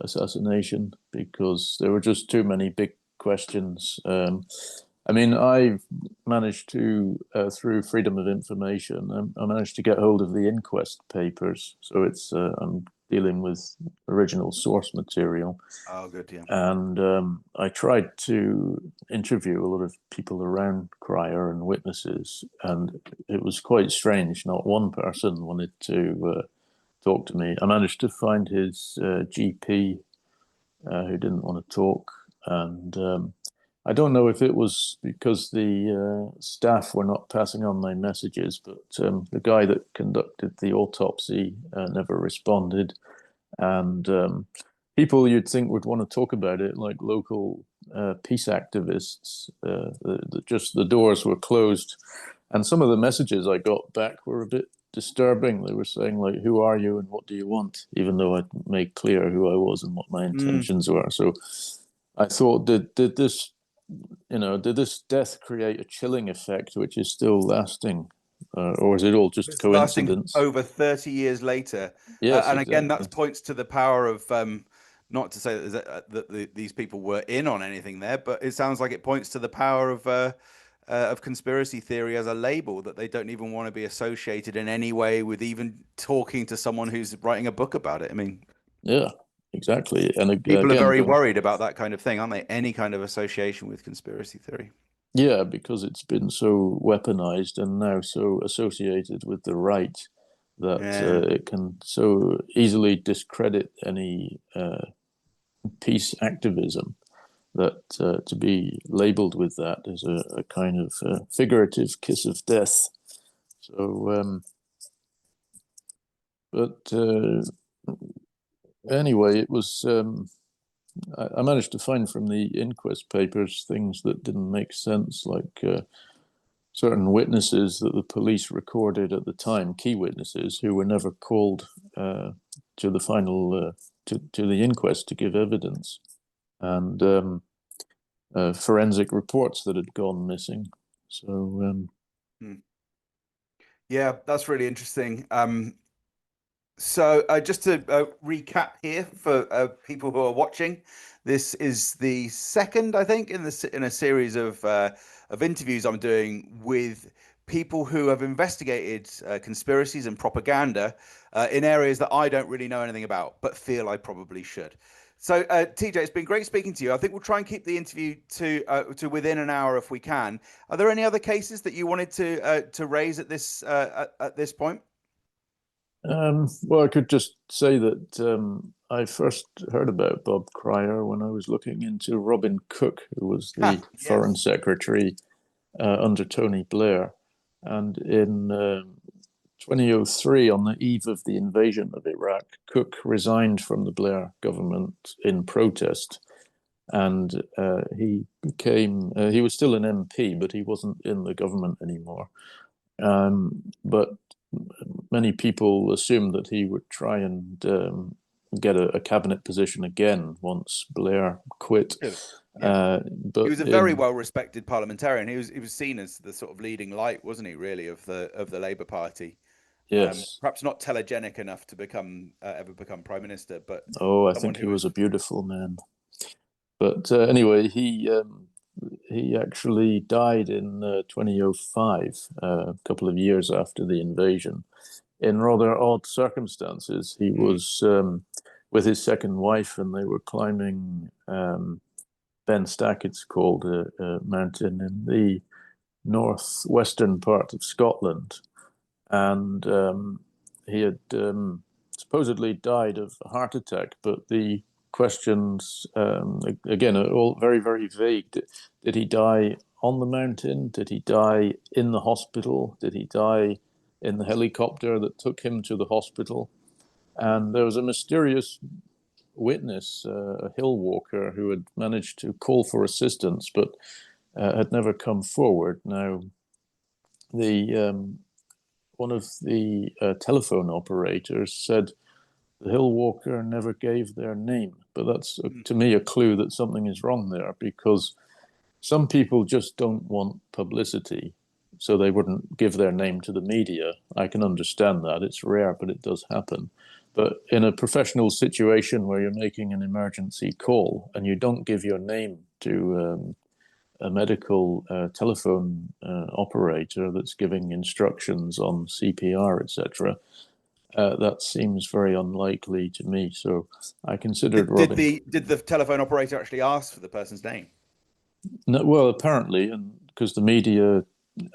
assassination, because there were just too many big questions. I mean, I've managed to, through freedom of information, I managed to get hold of the inquest papers. So I'm dealing with original source material. Oh, good, yeah. And I tried to interview a lot of people around Cryer and witnesses, and it was quite strange. Not one person wanted to talk to me. I managed to find his GP who didn't want to talk, and I don't know if it was because the staff were not passing on my messages, but the guy that conducted the autopsy never responded, and people you'd think would want to talk about it, like local peace activists, just the doors were closed, and some of the messages I got back were a bit disturbing. They were saying like, "Who are you and what do you want?" Even though I'd made clear who I was and what my Mm. intentions were. So I thought, did this, did this death create a chilling effect which is still lasting, or is it all just It's lasting coincidence? over 30 years later. Yes, And again, that exactly. points to the power of, not to say that these people were in on anything there, but it sounds like it points to the power of conspiracy theory as a label, that they don't even want to be associated in any way with even talking to someone who's writing a book about it. I mean, Yeah, exactly. And people are again, very don't. worried about that kind of thing, aren't they? Any kind of association with conspiracy theory. Yeah, because it's been so weaponized and now so associated with the right that Yeah. it can so easily discredit any peace activism, that to be labeled with that is a kind of figurative kiss of death. So, but anyway, it was. I managed to find from the inquest papers things that didn't make sense, like certain witnesses that the police recorded at the time, key witnesses who were never called to the final to the inquest to give evidence, and forensic reports that had gone missing. So Hmm. Yeah, that's really interesting. So just to recap here for people who are watching, this is the second, I think, in a series of interviews I'm doing with people who have investigated conspiracies and propaganda in areas that I don't really know anything about, but feel I probably should. So TJ, it's been great speaking to you. I think we'll try and keep the interview to within an hour if we can. Are there any other cases that you wanted to raise at this point? well, I could just say that I first heard about Bob Cryer when I was looking into Robin Cook, who was the Ha, Foreign yes. Secretary under Tony Blair. And in 2003, on the eve of the invasion of Iraq, Cook resigned from the Blair government in protest. And he was still an MP, but he wasn't in the government anymore. But many people assumed that he would try and get a cabinet position again once Blair quit. Really? Yeah. He But was a very in well respected parliamentarian. He was seen as the sort of leading light, wasn't he? Really, of the Labour Party. yes, Perhaps not telegenic enough to ever become prime minister, but oh, I someone think he who was was a beautiful man. But anyway, he actually died in 2005, a couple of years after the invasion, in rather odd circumstances. He mm, was with his second wife, and they were climbing Ben Stack, it's called, a mountain in the northwestern part of Scotland, and he had supposedly died of a heart attack. But the questions, again, are all very, very vague. Did he die on the mountain? Did he die in the hospital? Did he die in the helicopter that took him to the hospital? And there was a mysterious witness, a hill walker, who had managed to call for assistance, but had never come forward. Now, the one of the telephone operators said the hill walker never gave their name, but that's mm, to me a clue that something is wrong there, because some people just don't want publicity, so they wouldn't give their name to the media. I can understand that. It's rare, but it does happen. But in a professional situation where you're making an emergency call and you don't give your name to a medical telephone operator that's giving instructions on CPR, etc., that seems very unlikely to me. So I considered Robin. did the telephone operator actually ask for the person's name? No, well, apparently, and because the media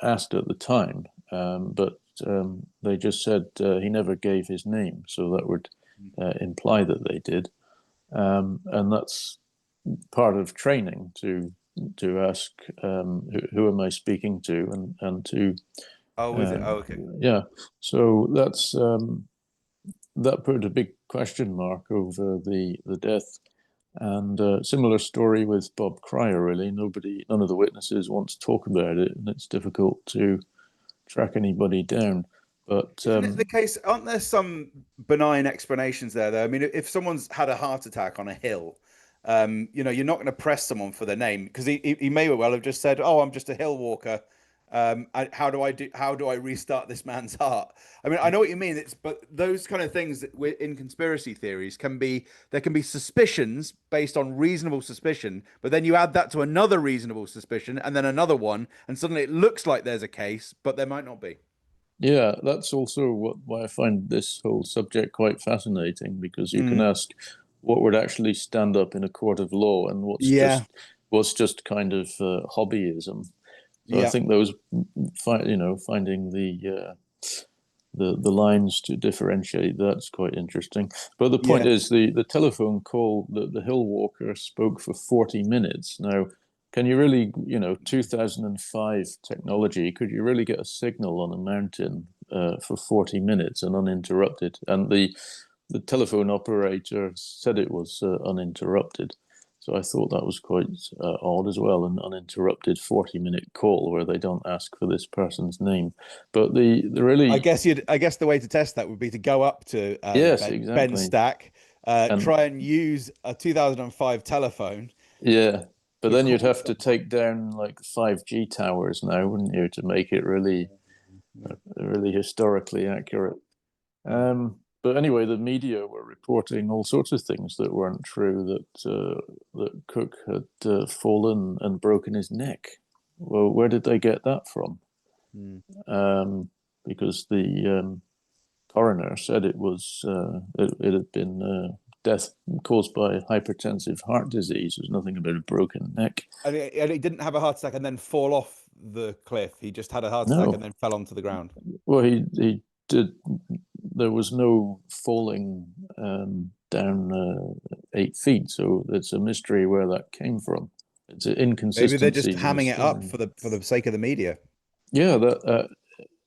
asked at the time, but they just said he never gave his name, so that would imply that they did, and that's part of training to ask who am I speaking to, and to Oh, is it? uh, Oh, okay. yeah. So that put a big question mark over the death. And similar story with Bob Cryer. Really, none of the witnesses want to talk about it, and it's difficult to track anybody down. But Isn't it the case? Aren't there some benign explanations there, though? I mean, if someone's had a heart attack on a hill, you're not going to press someone for their name because he may well have just said, "Oh, I'm just a hill walker. How do I restart this man's heart?" I mean, I know what you mean. But those kind of things that in conspiracy theories there can be suspicions based on reasonable suspicion, but then you add that to another reasonable suspicion and then another one, and suddenly it looks like there's a case, but there might not be. yeah, that's also why I find this whole subject quite fascinating, because you can Mm, ask what would actually stand up in a court of law and yeah, what's just kind of hobbyism. So I yeah, think those, finding the lines to differentiate, that's quite interesting. But the point yeah. is, the telephone call, the hill walker spoke for 40 minutes. Now, can you really, 2005 technology, could you really get a signal on a mountain for 40 minutes and uninterrupted? And the telephone operator said it was uninterrupted. So I thought that was quite odd as well, an uninterrupted 40-minute call where they don't ask for this person's name. But the really, I guess the way to test that would be to go up to yes, Ben exactly. Stack, And try and use a 2005 telephone yeah, but to then you'd call have to someone. take down like 5G towers now, wouldn't you, to make it really, Yeah. really historically accurate. But anyway, the media were reporting all sorts of things that weren't true. That Cook had fallen and broken his neck. Well, where did they get that from? Mm. Um, because the coroner said it had been death caused by hypertensive heart disease. There's nothing about a broken neck. And he didn't have a heart attack and then fall off the cliff. He just had a heart attack and No, then fell onto the ground. well, he did. There was no falling down 8 feet, so it's a mystery where that came from. It's an Maybe they're just inconsistency in the hamming it up story. for the sake of the media. Yeah, that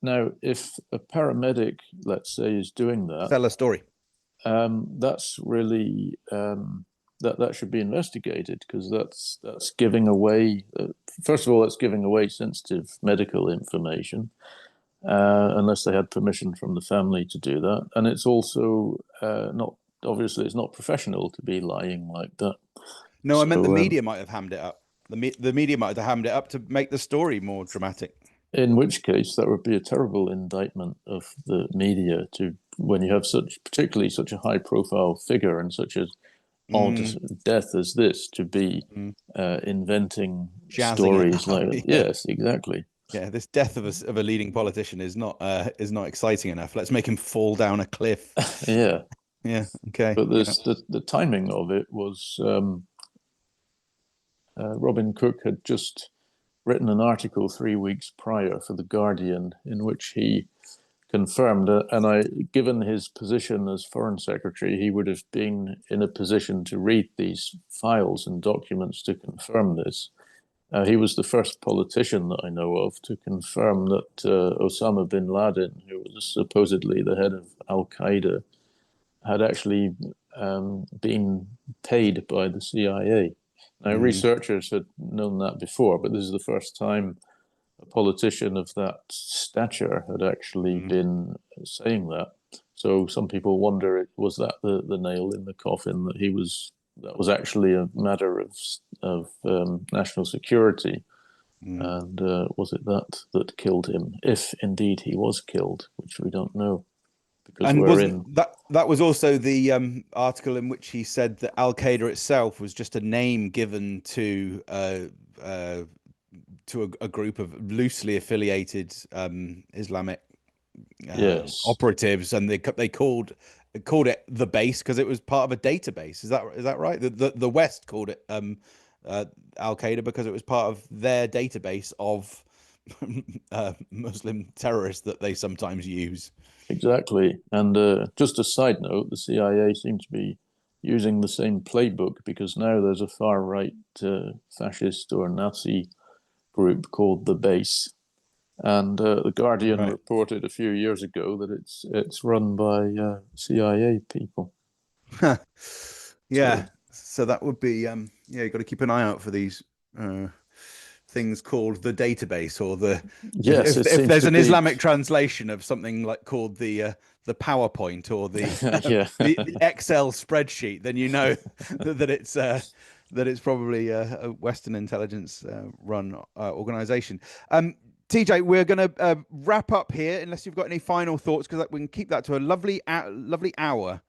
now if a paramedic, let's say, is doing that, Sell a story. that's really that should be investigated, because that's giving away. First of all, that's giving away sensitive medical information, unless they had permission from the family to do that. And it's also not obviously it's not professional to be lying like that. No, I meant the So media might have hammed it up. The media might have hammed it up to make the story more dramatic. in which case that would be a terrible indictment of the media to when you have such particularly such a high profile figure and such an odd Mm, death as this to be mm. inventing Jazzing it stories up. like that. Yeah. Yes, exactly. Yeah, this death of a leading politician is not exciting enough. Let's make him fall down a cliff. Yeah, Yeah. Okay. but Yeah. this the timing of it was Robin Cook had just written an article 3 weeks prior for the Guardian in which he confirmed, and given his position as Foreign Secretary, he would have been in a position to read these files and documents to confirm this. He was the first politician that I know of to confirm that Osama bin Laden, who was supposedly the head of Al Qaeda, had actually been paid by the CIA. Now, Mm, researchers had known that before, but this is the first time a politician of that stature had actually mm. been saying that. So some people wonder, was that the nail in the coffin that was actually a matter of national security, Mm. and was it that killed him? If indeed he was killed, which we don't know, because And we're in. wasn't that was also the article in which he said that Al Qaeda itself was just a name given uh, to a group of loosely affiliated Islamic Yes, operatives, and they called it the base because it was part of a database. Is that right? The West called it Al Qaeda because it was part of their database of Muslim terrorists that they sometimes use. exactly. And just a side note, the CIA seems to be using the same playbook because now there's a far right fascist or Nazi group called the Base, and the Guardian Right. reported a few years ago that it's run by CIA people. Yeah. So So that would be yeah, you got to keep an eye out for these uh things called the database or the yes, it if seems there's to an be. Islamic translation of something like called the PowerPoint or the Yeah, the Excel spreadsheet, then you know that it's probably a Western intelligence run organization. TJ, we're going to wrap up here unless you've got any final thoughts because we can keep that to a lovely hour.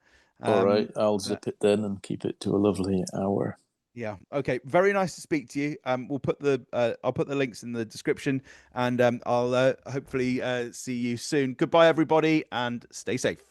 all right. Um, I'll uh, zip it then and keep it to a lovely hour. yeah. Okay. Very nice to speak to you. I'll put the links in the description, and I'll hopefully see you soon. Goodbye, everybody, and stay safe.